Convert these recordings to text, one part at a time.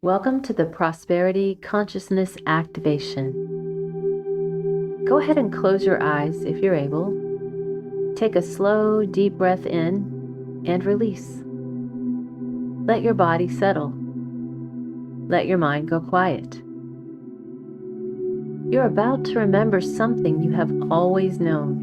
Welcome to the Prosperity Consciousness Activation. Go ahead and close your eyes if you're able. Take a slow, deep breath in and release. Let your body settle. Let your mind go quiet. You're about to remember something you have always known.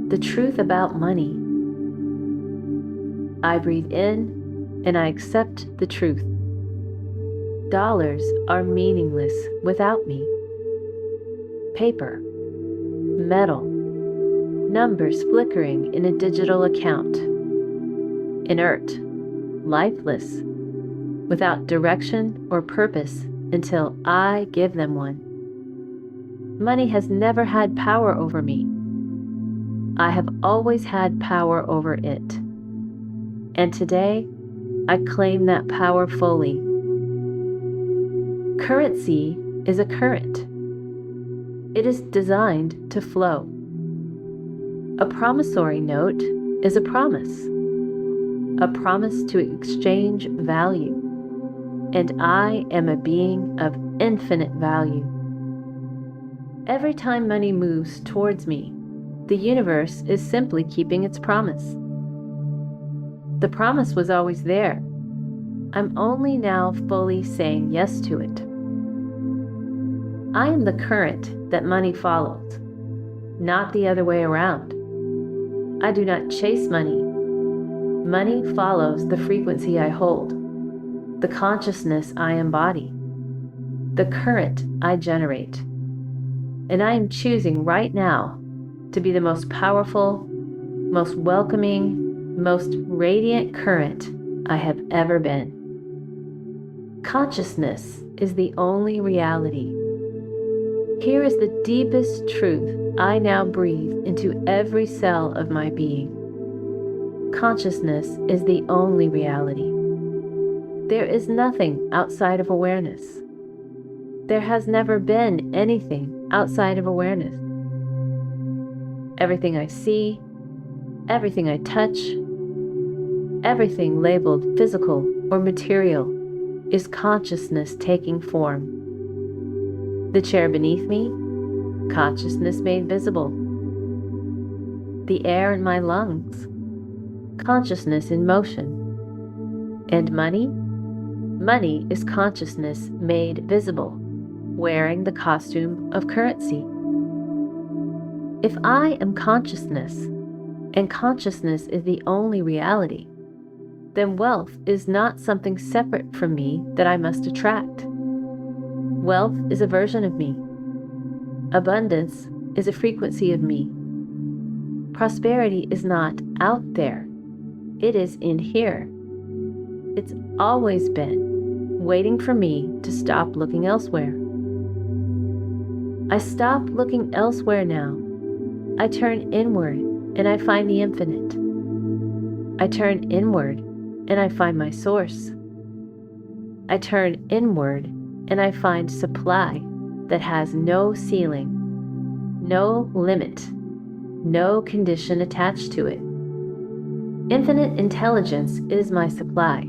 The truth about money. I breathe in and I accept the truth. Dollars are meaningless without me. Paper, metal, numbers flickering in a digital account. Inert, lifeless, without direction or purpose until I give them one. Money has never had power over me. I have always had power over it. And today, I claim that power fully. Currency is a current. It is designed to flow. A promissory note is a promise to exchange value. And I am a being of infinite value. Every time money moves towards me, the universe is simply keeping its promise. The promise was always there. I'm only now fully saying yes to it. I am the current that money follows, not the other way around. I do not chase money. Money follows the frequency I hold, the consciousness I embody, the current I generate. And I am choosing right now to be the most powerful, most welcoming, most radiant current I have ever been. Consciousness is the only reality. Here is the deepest truth I now breathe into every cell of my being. Consciousness is the only reality. There is nothing outside of awareness. There has never been anything outside of awareness. Everything I see, everything I touch, everything labeled physical or material is consciousness taking form. The chair beneath me, consciousness made visible. The air in my lungs, consciousness in motion. And money? Money is consciousness made visible, wearing the costume of currency. If I am consciousness, and consciousness is the only reality, then wealth is not something separate from me that I must attract. Wealth is a version of me. Abundance is a frequency of me. Prosperity is not out there. It is in here. It's always been, waiting for me to stop looking elsewhere. I stop looking elsewhere now. I turn inward and I find the infinite. I turn inward and I find my source. I turn inward and I find supply that has no ceiling, no limit, no condition attached to it. Infinite intelligence is my supply.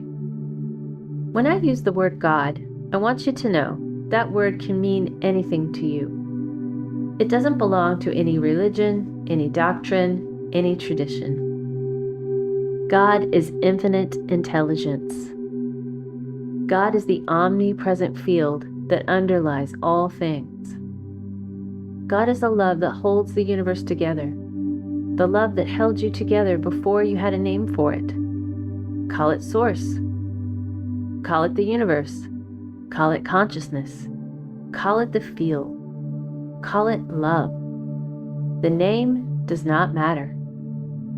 When I use the word God, I want you to know that word can mean anything to you. It doesn't belong to any religion, any doctrine, any tradition. God is infinite intelligence. God is the omnipresent field that underlies all things. God is the love that holds the universe together, the love that held you together before you had a name for it. Call it source. Call it the universe. Call it consciousness. Call it the field. Call it love. The name does not matter.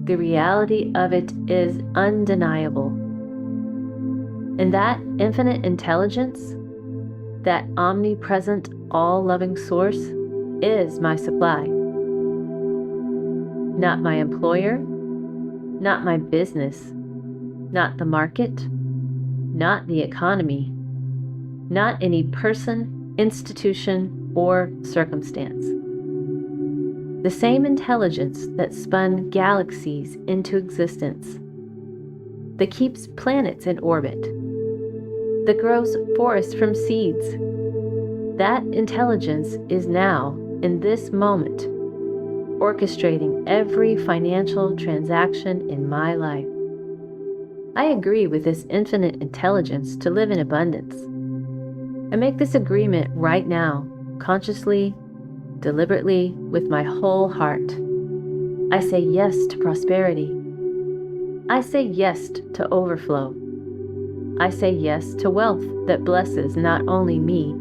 The reality of it is undeniable. And that infinite intelligence, that omnipresent, all-loving source, is my supply. Not my employer, not my business, not the market, not the economy, not any person, institution, or circumstance. The same intelligence that spun galaxies into existence, that keeps planets in orbit, that grows forests from seeds. That intelligence is now, in this moment, orchestrating every financial transaction in my life. I agree with this infinite intelligence to live in abundance. I make this agreement right now, consciously, deliberately, with my whole heart. I say yes to prosperity. I say yes to overflow. I say yes to wealth that blesses not only me,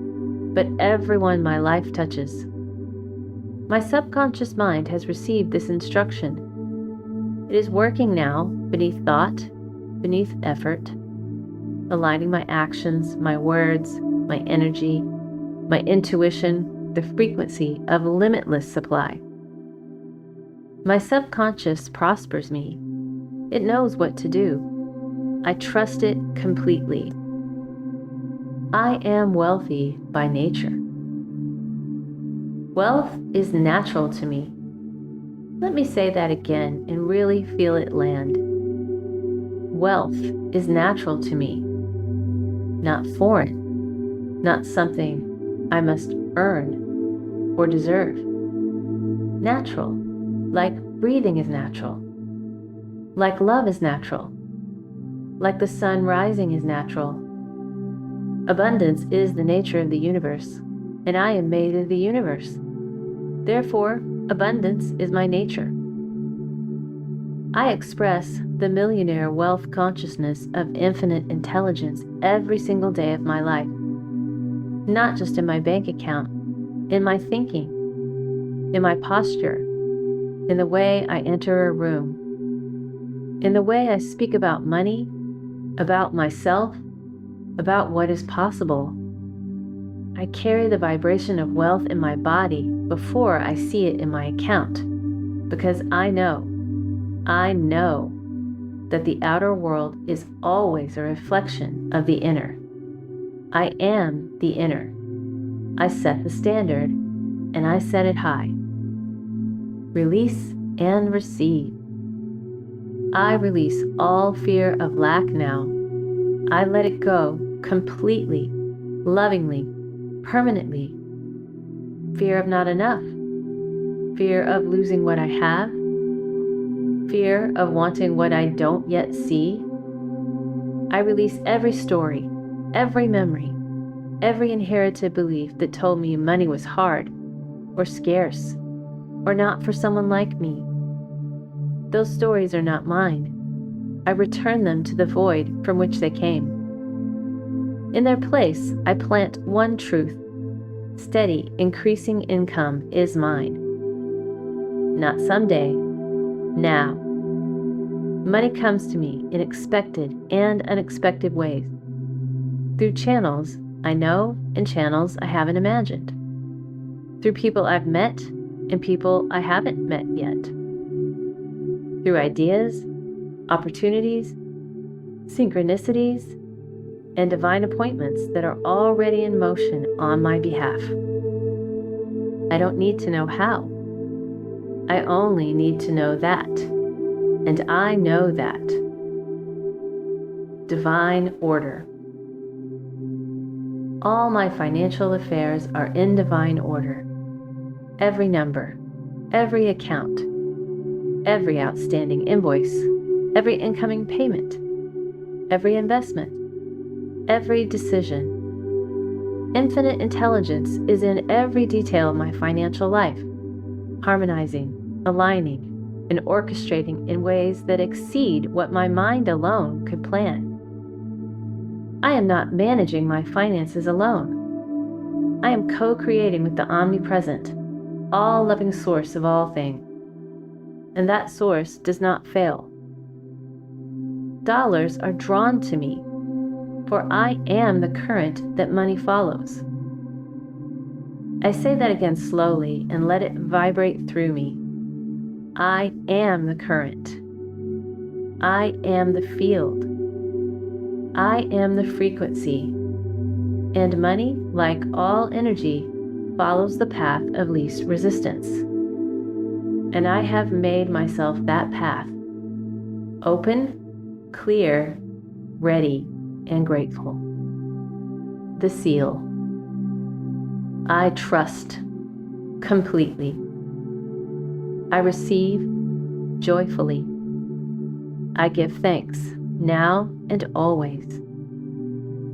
but everyone my life touches. My subconscious mind has received this instruction. It is working now beneath thought, beneath effort, aligning my actions, my words, my energy, my intuition, the frequency of limitless supply. My subconscious prospers me. It knows what to do. I trust it completely. I am wealthy by nature. Wealth is natural to me. Let me say that again and really feel it land. Wealth is natural to me, not foreign, not something I must earn or deserve. Natural, like breathing is natural, like love is natural, like the sun rising is natural. Abundance is the nature of the universe, and I am made of the universe. Therefore, abundance is my nature. I express the millionaire wealth consciousness of infinite intelligence every single day of my life, not just in my bank account, in my thinking, in my posture, in the way I enter a room, in the way I speak about money, about myself, about what is possible. I carry the vibration of wealth in my body before I see it in my account, because I know that the outer world is always a reflection of the inner. I am the inner. I set the standard, and I set it high. Release and receive. I release all fear of lack now. I let it go completely, lovingly, permanently. Fear of not enough. Fear of losing what I have. Fear of wanting what I don't yet see. I release every story, every memory, every inherited belief that told me money was hard, or scarce, or not for someone like me. Those stories are not mine. I return them to the void from which they came. In their place, I plant one truth. Steady, increasing income is mine. Not someday, now. Money comes to me in expected and unexpected ways. Through channels I know and channels I haven't imagined. Through people I've met and people I haven't met yet. Through ideas, opportunities, synchronicities, and divine appointments that are already in motion on my behalf. I don't need to know how. I only need to know that, and I know that. Divine order. All my financial affairs are in divine order. Every number, every account, every outstanding invoice, every incoming payment, every investment, every decision. Infinite intelligence is in every detail of my financial life, harmonizing, aligning, and orchestrating in ways that exceed what my mind alone could plan. I am not managing my finances alone. I am co-creating with the omnipresent, all-loving source of all things. And that source does not fail. Dollars are drawn to me, for I am the current that money follows. I say that again slowly and let it vibrate through me. I am the current. I am the field. I am the frequency. And money, like all energy, follows the path of least resistance. And I have made myself that path. Open, clear, ready, and grateful. the seal. I trust completely. I receive joyfully. I give thanks now and always.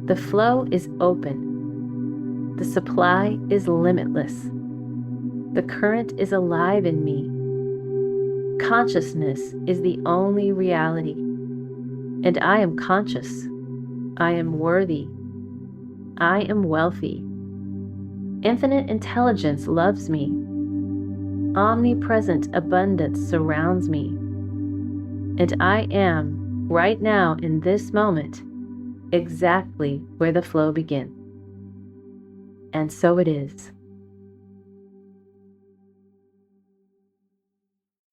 The flow is open. The supply is limitless. The current is alive in me. Consciousness is the only reality. And I am conscious. I am worthy. I am wealthy. Infinite intelligence loves me. Omnipresent abundance surrounds me. And I am, right now in this moment, exactly where the flow begins. And so it is.